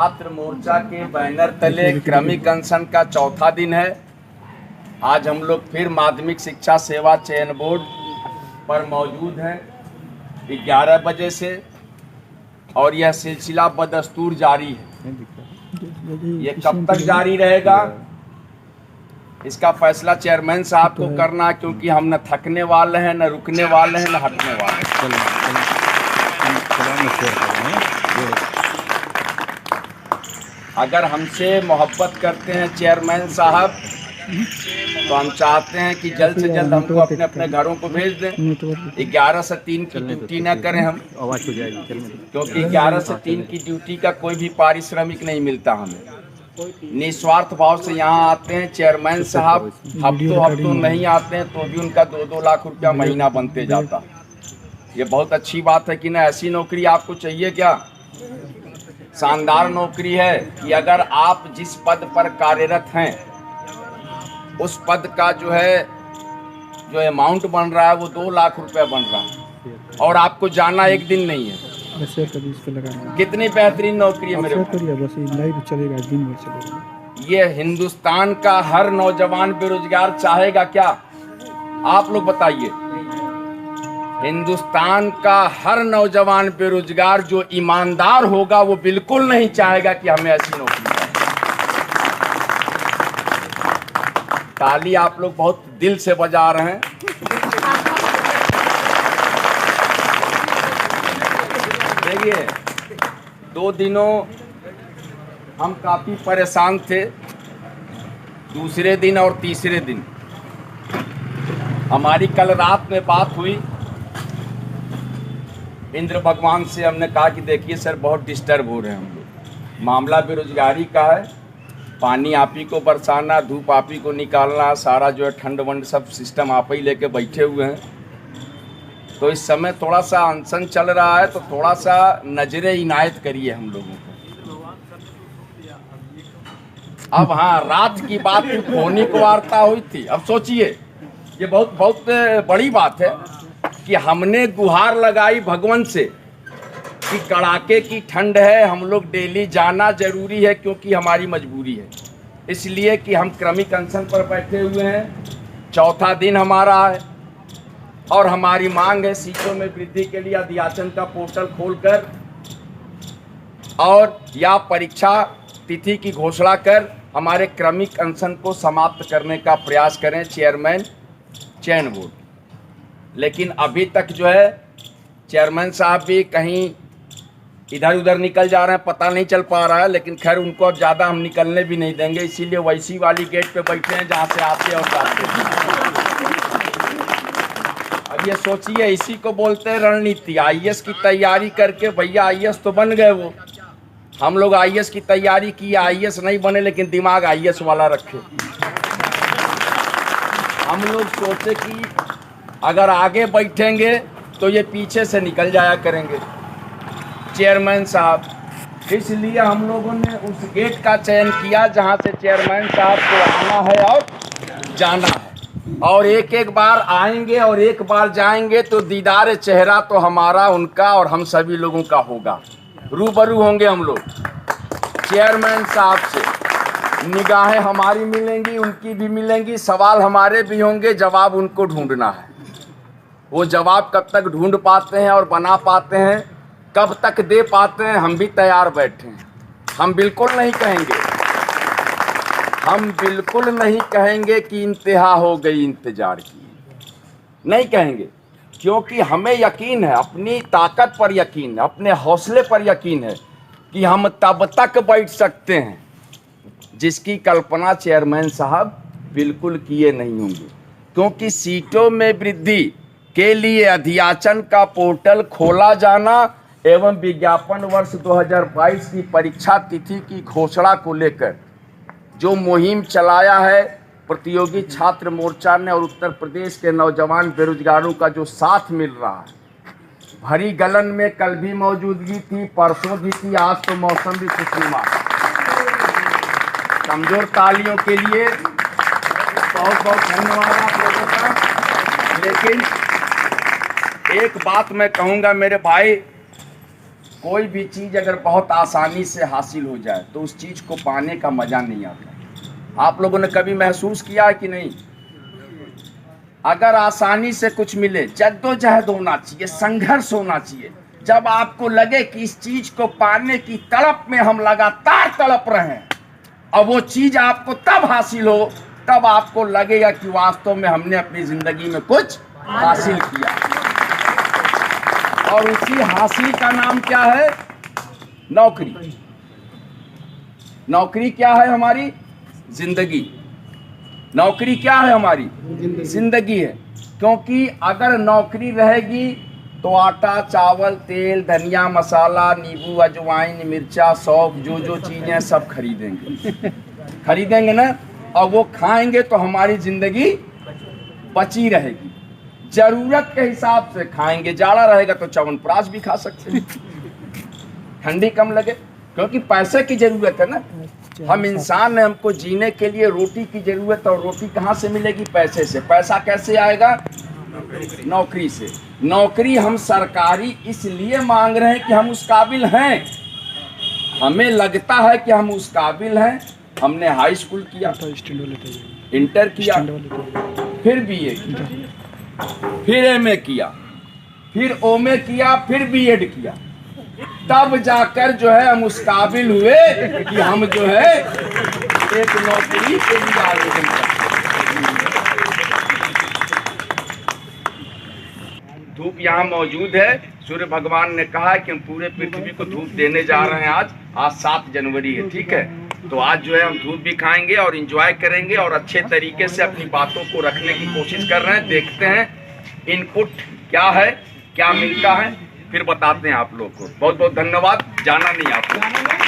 छात्र मोर्चा के बैनर तले क्रमिक अनशन का चौथा दिन है। आज हम लोग फिर माध्यमिक शिक्षा सेवा चयन बोर्ड पर मौजूद हैं 11 बजे से और यह सिलसिला बदस्तूर जारी है। ये कब तक जारी रहेगा इसका फैसला चेयरमैन साहब को करना है, क्योंकि हम न थकने वाले हैं, न रुकने वाले हैं, न हटने वाले हैं। अगर हमसे मोहब्बत करते हैं चेयरमैन साहब तो हम चाहते हैं कि जल्द से जल्द हमको अपने अपने घरों को भेज दें। 11 से 3 की ड्यूटी न करें हम, आवाज हो जाएगी, क्योंकि 11 से 3 की ड्यूटी का कोई भी पारिश्रमिक नहीं मिलता हमें। निस्वार्थ भाव से यहाँ आते हैं चेयरमैन साहब, हफ्तों नहीं आते हैं तो भी उनका 2-2 लाख रुपया महीना बनते जाता। ये बहुत अच्छी बात है कि ना, ऐसी नौकरी आपको चाहिए क्या? शानदार नौकरी है कि अगर आप जिस पद पर कार्यरत हैं उस पद का जो अमाउंट बन रहा है वो 2 लाख रुपए बन रहा है और आपको जाना एक दिन नहीं है। कितनी बेहतरीन नौकरी है मेरे भाई। ये हिंदुस्तान का हर नौजवान बेरोजगार चाहेगा क्या? आप लोग बताइए। हिंदुस्तान का हर नौजवान बेरोजगार जो ईमानदार होगा वो बिल्कुल नहीं चाहेगा कि हमें ऐसी नौकरी मिले। ताली आप लोग बहुत दिल से बजा रहे हैं। देखिए, 2 दिनों हम काफी परेशान थे। दूसरे दिन और तीसरे दिन हमारी कल रात में बात हुई इंद्र भगवान से। हमने कहा कि देखिए सर, बहुत डिस्टर्ब हो रहे हैं हम लोग। मामला बेरोजगारी का है, पानी आप ही को बरसाना, धूप आप ही को निकालना, सारा जो है ठंड वंड सब सिस्टम आप ही लेके बैठे हुए हैं। तो इस समय थोड़ा सा अनशन चल रहा है, तो थोड़ा सा नजरे इनायत करिए हम लोगों को। अब हाँ, रात की बात फोनिक वार्ता हुई थी। अब सोचिए, ये बहुत बहुत बड़ी बात है कि हमने गुहार लगाई भगवान से कि कड़ाके की ठंड है, हम लोग डेली जाना जरूरी है क्योंकि हमारी मजबूरी है, इसलिए कि हम क्रमिक अनशन पर बैठे हुए हैं। चौथा दिन हमारा है और हमारी मांग है सीटों में वृद्धि के लिए अध्याचन का पोर्टल खोलकर और या परीक्षा तिथि की घोषणा कर हमारे क्रमिक अनशन को समाप्त करने का प्रयास करें चेयरमैन चयन बोर्ड। लेकिन अभी तक जो है चेयरमैन साहब भी कहीं इधर उधर निकल जा रहे हैं, पता नहीं चल पा रहा है। लेकिन खैर, उनको अब ज़्यादा हम निकलने भी नहीं देंगे, इसीलिए वैसी वाली गेट पे बैठे हैं जहाँ से आते और जाते हैं। अब ये सोचिए, इसी को बोलते हैं रणनीति। आईएएस की तैयारी करके भैया आईएएस तो बन गए वो। हम लोग आईएएस की तैयारी की, आईएएस नहीं बने लेकिन दिमाग आईएएस वाला रखे। हम लोग सोचे कि अगर आगे बैठेंगे तो ये पीछे से निकल जाया करेंगे चेयरमैन साहब। इसलिए हम लोगों ने उस गेट का चयन किया जहां से चेयरमैन साहब को आना है और जाना है। और एक एक बार आएंगे और एक बार जाएंगे तो दीदार चेहरा तो हमारा, उनका और हम सभी लोगों का होगा। रूबरू होंगे हम लोग चेयरमैन साहब से। निगाहें हमारी मिलेंगी, उनकी भी मिलेंगी, सवाल हमारे भी होंगे, जवाब उनको ढूंढना है। वो जवाब कब तक ढूंढ पाते हैं और बना पाते हैं, कब तक दे पाते हैं, हम भी तैयार बैठे हैं। हम बिल्कुल नहीं कहेंगे कि इंतहा हो गई इंतजार की, नहीं कहेंगे, क्योंकि हमें यकीन है, अपनी ताकत पर यकीन है, अपने हौसले पर यकीन है कि हम तब तक बैठ सकते हैं जिसकी कल्पना चेयरमैन साहब बिल्कुल किए नहीं होंगे। क्योंकि सीटों में वृद्धि के लिए अध्याचन का पोर्टल खोला जाना एवं विज्ञापन वर्ष 2022 की परीक्षा तिथि की घोषणा को लेकर जो मुहिम चलाया है प्रतियोगी छात्र मोर्चा ने और उत्तर प्रदेश के नौजवान बेरोजगारों का जो साथ मिल रहा है, भरी गलन में कल भी मौजूदगी थी, परसों भी थी, आज तो मौसम भी खुशनुमा। कमजोर तालियों के लिए बहुत बहुत धन्यवाद आप लोगों का। लेकिन एक बात मैं कहूँगा मेरे भाई, कोई भी चीज़ अगर बहुत आसानी से हासिल हो जाए तो उस चीज़ को पाने का मज़ा नहीं आता। आप लोगों ने कभी महसूस किया है कि नहीं? अगर आसानी से कुछ मिले, जद्दोजहद होना चाहिए, संघर्ष होना चाहिए। जब आपको लगे कि इस चीज़ को पाने की तड़प में हम लगातार तड़प रहे हैं, और वो चीज़ आपको तब हासिल हो, तब आपको लगेगा कि वास्तव में हमने अपनी ज़िंदगी में कुछ हासिल किया। और उसी हासिल का नाम क्या है? नौकरी। नौकरी क्या है? हमारी जिंदगी। नौकरी क्या है? हमारी जिंदगी है। क्योंकि अगर नौकरी रहेगी तो आटा, चावल, तेल, धनिया, मसाला, नींबू, अजवाइन, मिर्चा, सौंफ, जो चीजें सब खरीदेंगे ना, और वो खाएंगे तो हमारी जिंदगी बची रहेगी। जरूरत के हिसाब से खाएंगे। जाड़ा रहेगा तो च्यवनप्राश भी खा सकते हैं, ठंडी कम लगे, क्योंकि पैसे की जरूरत है ना। हम इंसान हैं, हमको जीने के लिए रोटी की जरूरत, और रोटी कहाँ से मिलेगी? पैसे से। पैसा कैसे आएगा? नौकरी से। नौकरी हम सरकारी इसलिए मांग रहे हैं कि हम उस काबिल हैं, हमें लगता है कि हम उस काबिल हैं। हमने हाई स्कूल किया, इंटर किया, फिर बीए किया, फिर एमए किया, फिर ओमे किया, फिर बीएड किया, तब जाकर जो है हम उस काबिल हुए कि हम जो है एक नौकरी के लिए आवेदन करते। धूप यहाँ मौजूद है। सूर्य भगवान ने कहा है कि हम पूरे पृथ्वी को धूप देने जा रहे हैं। आज 7 जनवरी है, ठीक है। तो आज जो है हम धूप भी खाएंगे और एंजॉय करेंगे और अच्छे तरीके से अपनी बातों को रखने की कोशिश कर रहे हैं। देखते हैं इनपुट क्या है, क्या मिलता है, फिर बताते हैं आप लोग को। बहुत बहुत धन्यवाद। जाना नहीं आपको।